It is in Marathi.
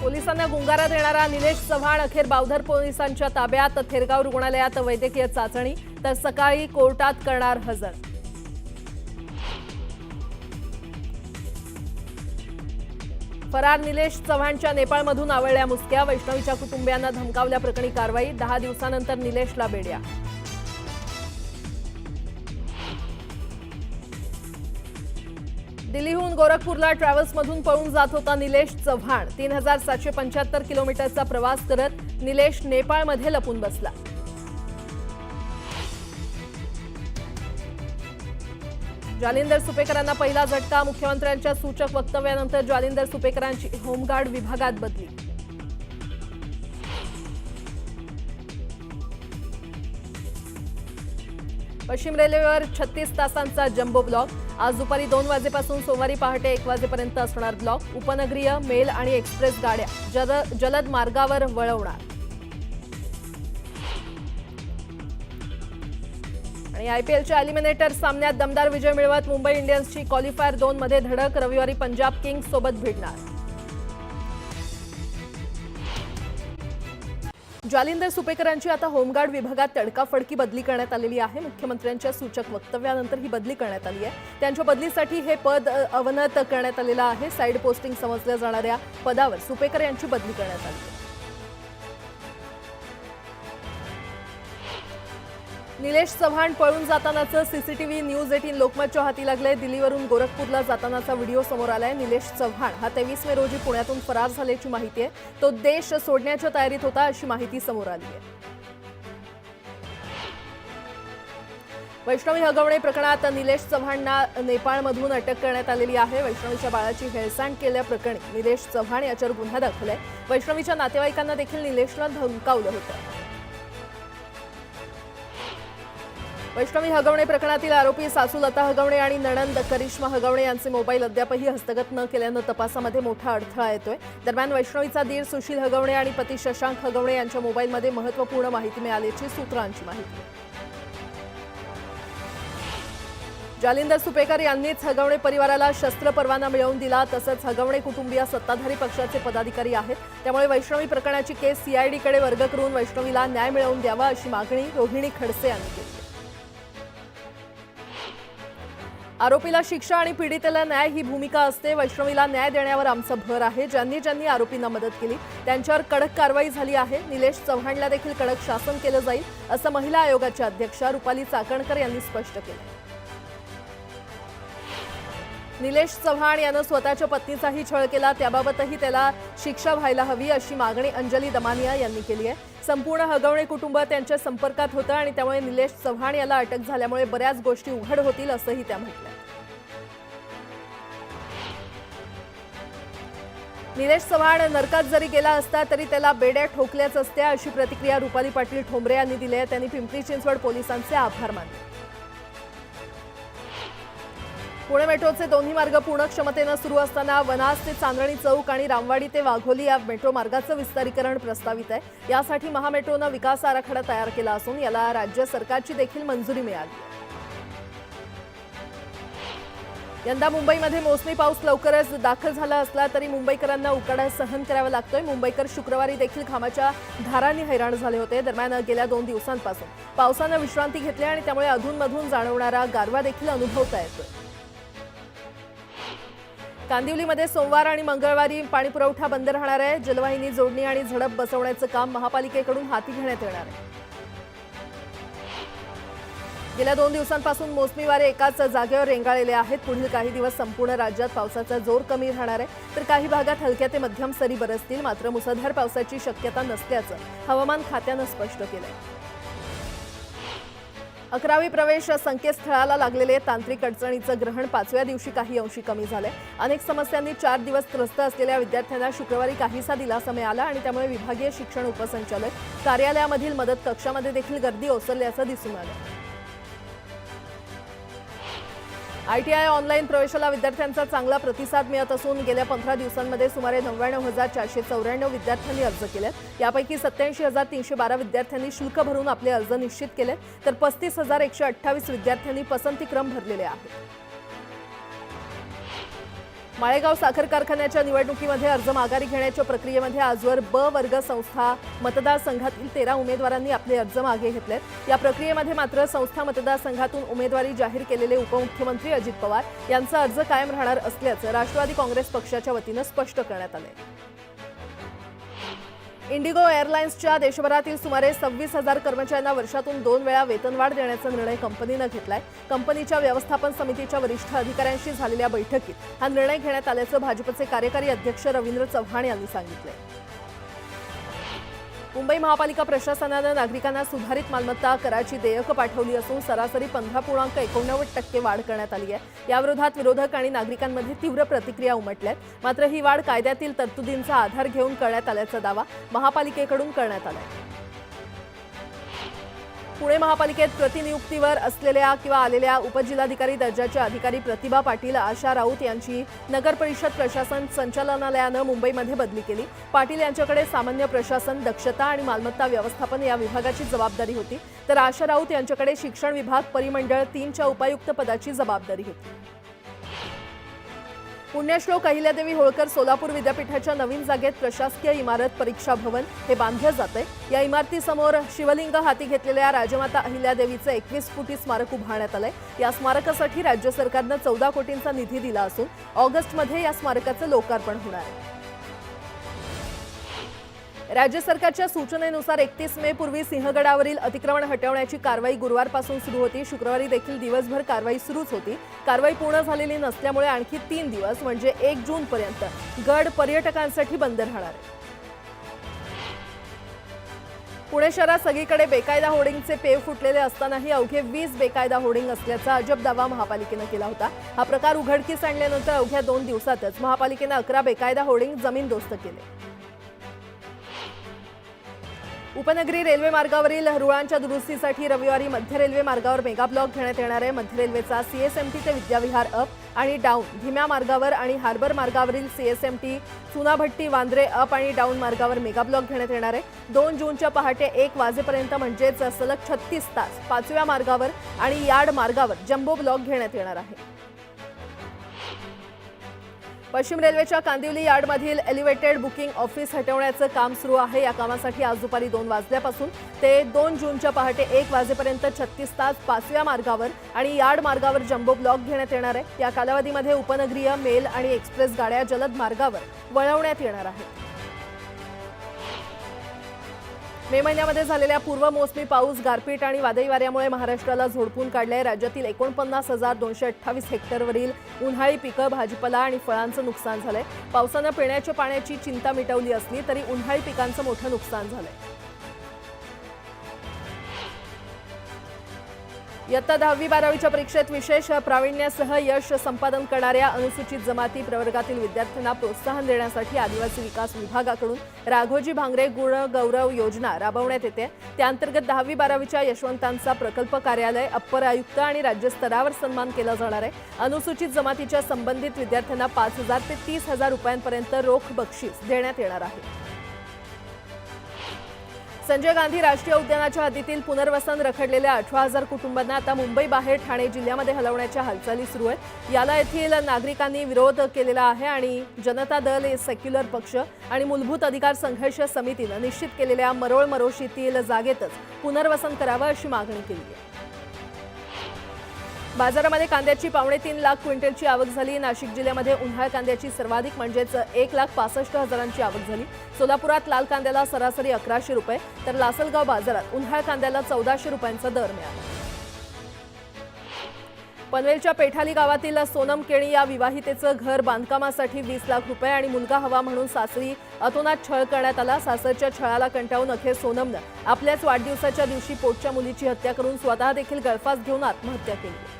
पोलिसांना गुंगारा देणारा निलेश चव्हाण अखेर बावधर पोलिसांच्या ताब्यात। थेरगाव रुग्णालयात वैद्यकीय चाचणी, तर सकाळी कोर्टात करणार हजर। फरार निलेश चव्हाणच्या नेपाळमधून आवळल्या मुसक्या। वैष्णवीच्या कुटुंबियांना धमकावल्याप्रकरणी कारवाई। 10 दिवसानंतर निलेशला बेड्या। दिल्लीहून गोरखपूरला ट्रॅव्हल्समधून पळून जात होता निलेश चव्हाण। 3775 किलोमीटरचा प्रवास करत निलेश नेपाळमध्ये लपून बसला। जालिंदर सुपेकरांना पहिला झटका। मुख्यमंत्र्यांच्या सूचक वक्तव्यानंतर जालिंदर सुपेकरांची होमगार्ड विभागात बदली। पश्चिम रेल्वेवर 36 तासांचा जम्बो ब्लॉक। आज दुपारी 2 वाजेपासून सोमवारी पहाटे 1 वाजेपर्यंत असणार ब्लॉक। उपनगरीय, मेल आणि एक्सप्रेस गाड्या जलद मार्गावर वळवणार। आणि आयपीएलच्या एलिमिनेटर सामन्यात दमदार विजय मिळवत मुंबई इंडियन्सची क्वालिफायर 2 मध्ये धडक। रविवारी पंजाब किंग्स सोबत भिडणार। जालिंदर सुपेकरांची आता होमगार्ड विभागात तडकाफडकी बदली करण्यात आलेली आहे। मुख्यमंत्र्यांच्या सूचक वक्तव्यानंतर ही बदली करण्यात आली आहे। त्यांच्या बदलीसाठी हे पद अवनत करण्यात आलेलं आहे। साइड पोस्टिंग समजल्या जाणाऱ्या पदावर सुपेकर यांची बदली करण्यात आली आहे। निलेश चव्हाण पळून जातानाचं सीसीटीव्ही न्यूज 18 लोकमतच्या हाती लागलंय। दिल्लीवरून गोरखपूरला जातानाचा व्हिडिओ समोर आलाय। निलेश चव्हाण हा 23 मे रोजी पुण्यातून फरार झाल्याची माहिती आहे। तो देश सोडण्याच्या तयारीत होता अशी माहिती समोर आली आहे। वैष्णवी हगवणे प्रकरणात निलेश चव्हाणला नेपाळमधून अटक करण्यात आलेली आहे। वैष्णवीच्या बाळाची हेळसांड केल्याप्रकरणी निलेश चव्हाण याच्यावर गुन्हा दाखल आहे। वैष्णवीच्या नातेवाईकांना देखील निलेशला धमकावलं होतं। वैष्णवी हगवणे प्रकरणातील आरोपी सासू लता हगवणे आणि नणंद करिश्मा हगवणे यांचे मोबाईल अद्यापही हस्तगत न केल्यानं तपासामध्ये मोठा अडथळा येतोय। दरम्यान वैष्णवीचा दीर सुशील हगवणे आणि पती शशांक हगवणे यांच्या मोबाईलमध्ये महत्त्वपूर्ण माहिती मिळाल्याची सूत्रांची माहिती आहे। जालिंदर सुपेकर यांनीच हगवणे परिवाराला शस्त्र परवाना मिळवून दिला। तसंच हगवणे कुटुंबीय सत्ताधारी पक्षाचे पदाधिकारी आहेत। त्यामुळे वैष्णवी प्रकरणाची केस सीआयडीकडे वर्ग करून वैष्णवीला न्याय मिळवून द्यावा अशी मागणी रोहिणी खडसे यांनी केली। आरोपीला शिक्षा आणि पीडितेला न्याय ही भूमिका असते। वैष्णवीला न्याय देण्यावर आमचा भर आहे। ज्यांनी आरोपींना मदत केली त्यांच्यावर कडक कारवाई झाली आहे। निलेश चव्हाणला देखील कडक शासन केलं जाईल असं महिला आयोगाच्या अध्यक्षा रुपाली चाकणकर यांनी स्पष्ट केलं। निलेश चव्हाण यानं स्वतःच्या पत्नीचाही छळ केला, त्याबाबतही त्याला शिक्षा व्हायला हवी अशी मागणी अंजली दमानिया यांनी केली आहे। संपूर्ण हगवणे कुटुंब त्यांच्या संपर्कात होतं आणि त्यामुळे निलेश चव्हाण याला अटक झाल्यामुळे बऱ्याच गोष्टी उघड होतील असंही त्या म्हटलं। निलेश चव्हाण नरकात जरी गेला असता तरी त्याला बेड्या ठोकल्याच असत्या अशी प्रतिक्रिया रुपाली पाटील ठोंबरे यांनी दिली आहे। त्यांनी पिंपरी चिंचवड पोलिसांचे आभार मानले। पुणे मेट्रोचे दोन्ही मार्ग पूर्ण क्षमतेनं सुरू असताना वनाज ते चांदणी चौक आणि रामवाडी ते वाघोली या मेट्रो मार्गाचं विस्तारीकरण प्रस्तावित आहे। यासाठी महामेट्रोनं विकास आराखडा तयार केला असून याला राज्य सरकारची देखील मंजुरी मिळाली। यंदा मुंबईमध्ये मोसमी पाऊस लवकरच दाखल झाला असला तरी मुंबईकरांना उकाडा सहन करावा लागतोय। मुंबईकर शुक्रवारी देखील घामाच्या धारांनी हैराण झाले होते। दरम्यान गेल्या 2 दिवसांपासून पावसानं विश्रांती घेतली आणि त्यामुळे अधूनमधून जाणवणारा गारवा देखील अनुभवता येतोय। कांदिवलीमध्ये सोमवार आणि मंगळवारी पाणीपुरवठा बंद राहणार आहे। जलवाहिनी जोडणी आणि झडप बसवण्याचं काम महापालिकेकडून हाती घेण्यात येणार आहे। गेल्या 2 दिवसांपासून मोसमी वारे एकाच जागेवर रेंगाळलेले आहेत। पुढील काही दिवस संपूर्ण राज्यात पावसाचा जोर कमी राहणार आहे, तर काही भागात हलक्या ते मध्यम सरी बरसतील। मात्र मुसळधार पावसाची शक्यता नसल्याचं हवामान खात्यानं स्पष्ट केलंय। 11वी प्रवेश संकेतस्थळाला लागलेले तांत्रिक अडचणीचं ग्रहण 5व्या दिवशी काही अंशी कमी झालंय। अनेक समस्यांनी 4 दिवस त्रस्त असलेल्या विद्यार्थ्यांना शुक्रवारी काहीसा दिलासा मिळाला आणि त्यामुळे विभागीय शिक्षण उपसंचालक कार्यालयामधील मदत कक्षामध्ये देखील गर्दी ओसरल्याचं दिसून आलं। आयटीआय ऑनलाईन प्रवेशाला विद्यार्थ्यांचा चांगला प्रतिसाद मिळत असून गेल्या 15 दिवसांमध्ये सुमारे 99,494 विद्यार्थ्यांनी अर्ज केलेत। यापैकी 87,312 विद्यार्थ्यांनी शुल्क भरून आपले अर्ज निश्चित केले, तर 35,128 विद्यार्थ्यांनी पसंतीक्रम भरलेले आहेत। माळेगाव साखर कारखान्याच्या निवडणुकीमध्ये अर्ज माघारी घेण्याच्या प्रक्रियेमध्ये आजवर ब वर्ग संस्था मतदारसंघातील 13 उमेदवारांनी आपले अर्ज मागे घेतलेत। या प्रक्रियेमध्ये मात्र संस्था मतदारसंघातून उमेदवारी जाहीर केलेले उपमुख्यमंत्री अजित पवार यांचा अर्ज कायम राहणार असल्याचं राष्ट्रवादी काँग्रेस पक्षाच्या वतीनं स्पष्ट करण्यात आले। इंडिगो एअरलाइन्सच्या देशभरातील सुमारे 26,000 कर्मचाऱ्यांना वर्षातून 2 वेळा वेतनवाढ देण्याचा निर्णय कंपनीनं घेतलाय। कंपनीच्या व्यवस्थापन समितीच्या वरिष्ठ अधिकाऱ्यांशी झालेल्या बैठकीत हा निर्णय घेण्यात आल्याचं भाजपचे कार्यकारी अध्यक्ष रवींद्र चव्हाण यांनी सांगितलं। मुंबई महापालिका प्रशासनानं नागरिकांना सुधारित मालमत्ता कराची देयक पाठवली असून सरासरी 15.89% वाढ करण्यात आली आहे। याविरोधात विरोधक आणि नागरिकांमध्ये तीव्र प्रतिक्रिया उमटल्यात। मात्र ही वाढ कायद्यातील तरतुदींचा आधार घेऊन करण्यात आल्याचा दावा महापालिकेकडून करण्यात आला आहे। पुणे महापालिकेत प्रतिनियुक्तीवर असलेल्या किंवा आलेल्या उपजिल्हाधिकारी दर्जाच्या अधिकारी प्रतिभा पाटील, आशा राऊत यांची नगर परिषद प्रशासन संचालनालयानं मुंबईमध्ये बदली केली। पाटील यांच्याकडे सामान्य प्रशासन, दक्षता आणि मालमत्ता व्यवस्थापन या विभागाची जबाबदारी होती, तर आशा राऊत यांच्याकडे शिक्षण विभाग परिमंडळ 3च्या उपायुक्त पदाची जबाबदारी होती। पुण्यश्लोक अहिल्यादेवी होळकर सोलापूर विद्यापीठाच्या नवीन जागेत प्रशासकीय इमारत परीक्षा भवन हे बांधलं जातंय। या इमारतीसमोर शिवलिंग हाती घेतलेल्या राजमाता अहिल्यादेवीचं 21 फुटी स्मारक उभारण्यात आलंय। या स्मारकासाठी राज्य सरकारनं 14 कोटींचा निधी दिला असून ऑगस्टमध्ये या स्मारकाचं लोकार्पण होणार आहे। राज्य सरकारच्या सूचनेनुसार 31 मे पूर्वी सिंहगडावरील अतिक्रमण हटवण्याची कारवाई गुरुवारपासून सुरू होती। शुक्रवारी देखील दिवसभर कारवाई सुरूच होती। कारवाई पूर्ण झालेली नसल्यामुळे आणखी 3 दिवस म्हणजे 1 जूनपर्यंत गड पर्यटकांसाठी बंद राहणार आहे। पुणे शहरात सगळीकडे बेकायदा होर्डिंगचे पेव फुटलेले असतानाही अवघे 20 बेकायदा होर्डिंग असल्याचा अजब दावा महापालिकेनं केला होता। हा प्रकार उघडकीस आणल्यानंतर अवघ्या 2 दिवसातच महापालिकेनं 11 बेकायदा होर्डिंग जमीनदोस्त केले। उपनगरी रेल्वे मार्गावरील रुळांच्या दुरुस्तीसाठी रविवारी मध्य रेल्वे मार्गावर मेगा ब्लॉक घेण्यात येणार आहे। मध्य रेल्वेचा सीएसएमटी ते विद्याविहार अप आणि डाऊन धीम्या मार्गावर आणि हार्बर मार्गावरील सीएसएमटी चुनाभट्टी वांद्रे अप आणि डाऊन मार्गावर मेगा ब्लॉक घेण्यात येणार आहे। 2 जूनच्या पहाटे 1 वाजेपर्यंत म्हणजेच सलग 36 तास 5व्या मार्गावर आणि यार्ड मार्गावर जम्बो ब्लॉक घेण्यात येणार आहे। पश्चिम रेल्वेच्या कांदिवली यार्डमधील एलिव्हेटेड बुकिंग ऑफिस हटवण्याचं काम सुरू आहे। या कामासाठी आज दुपारी 2 वाजल्यापासून ते 2 जूनच्या पहाटे 1 वाजेपर्यंत 36 तास 5व्या मार्गावर आणि यार्ड मार्गावर जम्बो ब्लॉक घेण्यात येणार आहे। या कालावधीमध्ये उपनगरीय, मेल आणि एक्सप्रेस गाड्या जलद मार्गावर वळवण्यात येणार आहेत। मे महिन्यामध्ये झालेल्या पूर्वमोसमी पाऊस, गारपीट आणि वादळी वाऱ्यामुळे महाराष्ट्राला झोडपून काढले। राज्यातील 49,228 हेक्टरवरील उन्हाळी पिकं, भाजीपाला आणि फळांचं नुकसान झालंय। पावसानं पिण्याच्या पाण्याची चिंता मिटवली असली तरी उन्हाळी पिकांचं मोठं नुकसान झालंय। इयत्ता 10वी-12वीच्या परीक्षेत विशेष प्रावीण्यासह यश संपादन करणाऱ्या अनुसूचित जमाती प्रवर्गातील विद्यार्थ्यांना प्रोत्साहन देण्यासाठी आदिवासी विकास विभागाकडून राघोजी भांगरे गुण गौरव योजना राबवण्यात येते। त्याअंतर्गत 10वी-12वीच्या यशवंतांचा प्रकल्प कार्यालय, अप्पर आयुक्त आणि राज्यस्तरावर सन्मान केला जाणार आहे। अनुसूचित जमातीच्या संबंधित विद्यार्थ्यांना 5,000 ते 30,000 रुपयांपर्यंत रोख बक्षीस देण्यात येणार आहे। संजय गांधी राष्ट्रीय उद्यानाच्या हद्दीतील पुनर्वसन रखडलेल्या 18,000 कुटुंबांना आता मुंबई बाहेर ठाणे जिल्ह्यामध्ये हलवण्याच्या हालचाली सुरू आहेत। याला येथील नागरिकांनी विरोध केलेला आहे आणि जनता दल, सेक्युलर पक्ष आणि मूलभूत अधिकार संघर्ष समितीनं निश्चित केलेल्या मरोळ मरोशीतील जागेतच पुनर्वसन करावं अशी मागणी केली आहे। बाजारामध्ये कांद्याची 3.25 लाख क्विंटलची आवक झाली। नाशिक जिल्ह्यामध्ये उन्हाळ कांद्याची सर्वाधिक म्हणजेच 1,65,000ची आवक झाली। सोलापुरात लाल कांद्याला सरासरी 1100 रुपये तर लासलगाव बाजारात उन्हाळ कांद्याला 1400 रुपयांचा दर मिळाला। पनवेलच्या पेठाली गावातील सोनम केणी या विवाहितेचं घर बांधकामासाठी 20 लाख रुपये आणि मुलगा हवा म्हणून सासरी अतोनात छळ करण्यात आला। सासरच्या छळाला कंटाळून अखेर सोनमनं आपल्याच वाढदिवसाच्या दिवशी पोटच्या मुलीची हत्या करून स्वतः देखील गळफास घेऊन आत्महत्या केली।